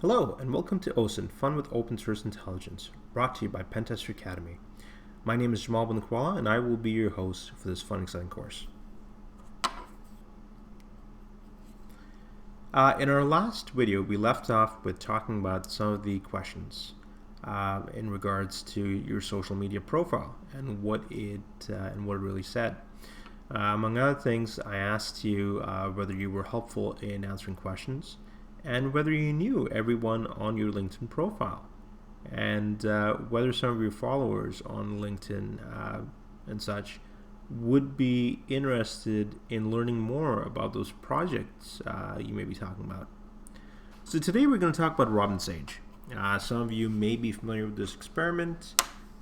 Hello, and welcome to OSINT, Fun with Open Source Intelligence, brought to you by Pentester Academy. My name is Jamal Benkwala, and I will be your host for this fun, exciting course. In our last video, we left off with talking about some of the questions in regards to your social media profile and what it really said. Among other things, I asked you whether you were helpful in answering questions and whether you knew everyone on your LinkedIn profile, and whether some of your followers on LinkedIn and such would be interested in learning more about those projects you may be talking about. So today we're going to talk about Robin Sage. Some of you may be familiar with this experiment.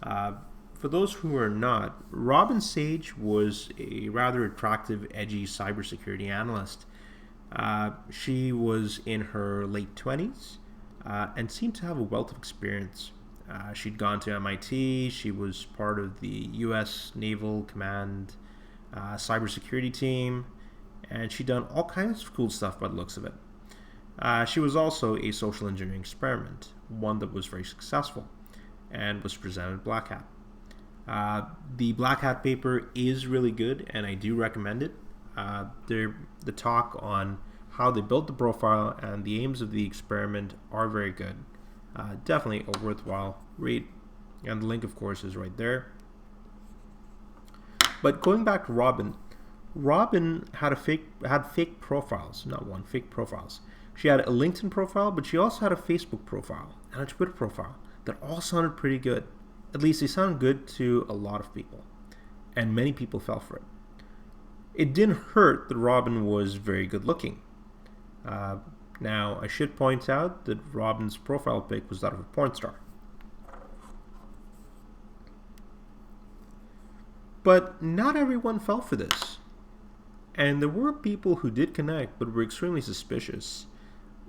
For those who are not, Robin Sage was a rather attractive, edgy cybersecurity analyst. She was in her late 20s and seemed to have a wealth of experience. She'd gone to MIT, she was part of the US Naval Command cybersecurity team, and she'd done all kinds of cool stuff by the looks of it. She was also a social engineering experiment, one that was very successful, and was presented at Black Hat. The Black Hat paper is really good, and I do recommend it. The talk on how they built the profile and the aims of the experiment are very good. Definitely a worthwhile read, and the link, of course, is right there. But going back to Robin had fake profiles, fake profiles. She had a LinkedIn profile, but she also had a Facebook profile and a Twitter profile that all sounded pretty good. At least they sounded good to a lot of people, and many people fell for it. It didn't hurt that Robin was very good looking. Now, I should point out that Robin's profile pic was that of a porn star. But not everyone fell for this. And there were people who did connect but were extremely suspicious.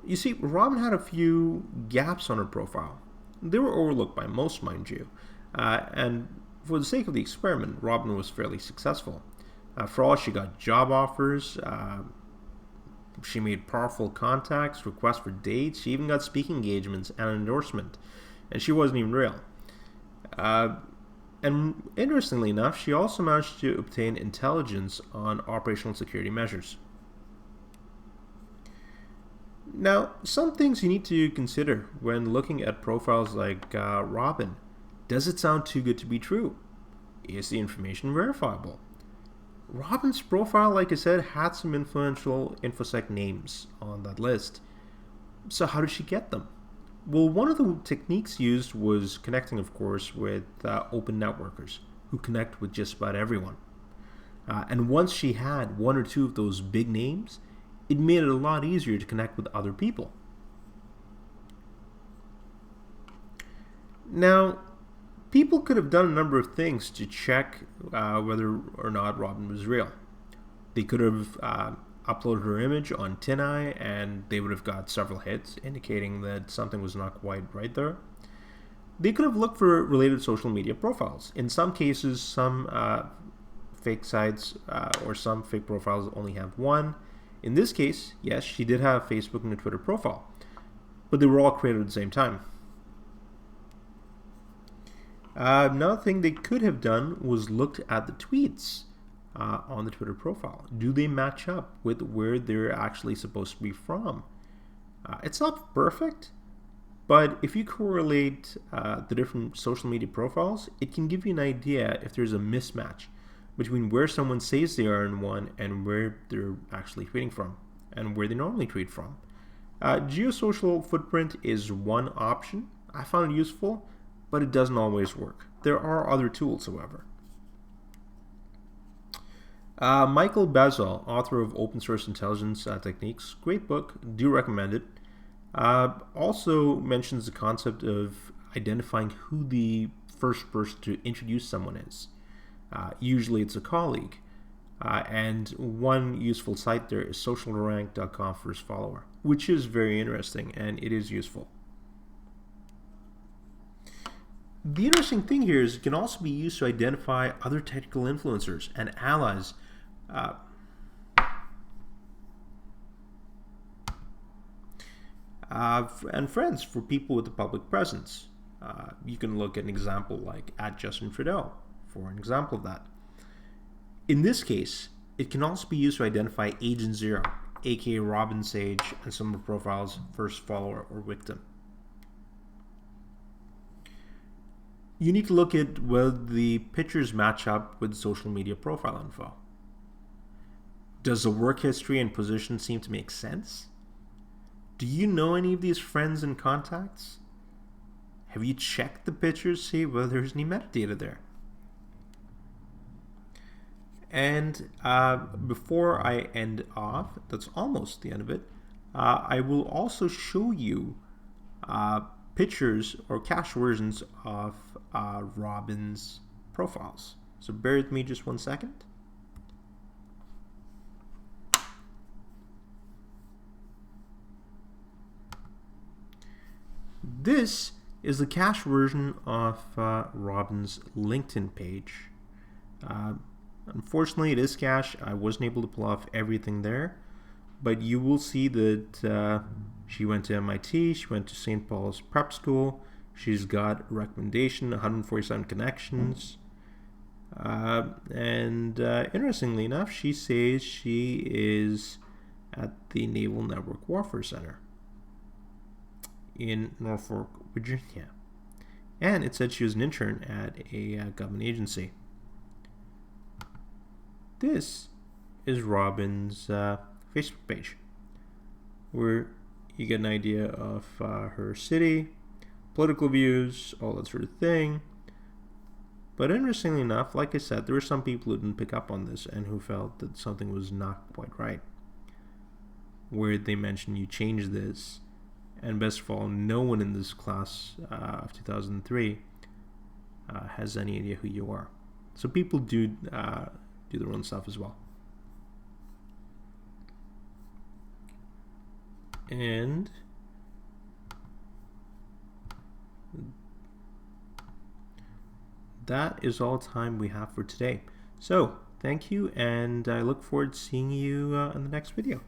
You see, Robin had a few gaps on her profile. They were overlooked by most, mind you. And for the sake of the experiment, Robin was fairly successful. For all, she got job offers, she made powerful contacts, requests for dates, she even got speaking engagements and an endorsement, and she wasn't even real. And interestingly enough, she also managed to obtain intelligence on operational security measures. Now, some things you need to consider when looking at profiles like Robin. Does it sound too good to be true? Is the information verifiable? Robin's profile, like I said, had some influential InfoSec names on that list. So how did she get them? Well, one of the techniques used was connecting, of course, with open networkers who connect with just about everyone. And once she had one or two of those big names, it made it a lot easier to connect with other people. Now, people could have done a number of things to check whether or not Robin was real. They could have uploaded her image on TinEye, and they would have got several hits, indicating that something was not quite right there. They could have looked for related social media profiles. In some cases, some fake sites or some fake profiles only have one. In this case, yes, she did have a Facebook and a Twitter profile, but they were all created at the same time. Another thing they could have done was looked at the tweets on the Twitter profile. Do they match up with where they're actually supposed to be from? It's not perfect, but if you correlate the different social media profiles, it can give you an idea if there's a mismatch between where someone says they are in one and where they're actually tweeting from and where they normally tweet from. Geosocial footprint is one option. I found it useful, but it doesn't always work. There are other tools, however. Michael Bazel, author of Open Source Intelligence Techniques, great book, do recommend it. Also mentions the concept of identifying who the first person to introduce someone is. Usually it's a colleague. And one useful site there is socialrank.com first follower, which is very interesting and it is useful. The interesting thing here is it can also be used to identify other technical influencers and allies. and friends for people with a public presence. You can look at an example like @JustinTrudeau for an example of that. In this case, it can also be used to identify Agent Zero, aka Robin Sage, and some of the profile's first follower or victim. You need to look at whether the pictures match up with social media profile info. Does the work history and position seem to make sense? Do you know any of these friends and contacts? Have you checked the pictures to see whether there's any metadata there? And before I end off, that's almost the end of it, I will also show you pictures or cached versions of Robin's profiles. So bear with me just 1 second. This is the cached version of Robin's LinkedIn page. Unfortunately, it is cached. I wasn't able to pull off everything there, but you will see that she went to MIT, she went to St. Paul's Prep School, she's got a recommendation, 147 connections, and interestingly enough, she says she is at the Naval Network Warfare Center in Norfolk, Virginia. And it said she was an intern at a government agency. This is Robin's Facebook page, where you get an idea of her city, political views, all that sort of thing. But interestingly enough, like I said, there were some people who didn't pick up on this and who felt that something was not quite right. Where they mentioned you change this, and best of all, no one in this class of 2003 has any idea who you are. So people do their own stuff as well. And that is all time we have for today. So thank you, and I look forward to seeing you in the next video.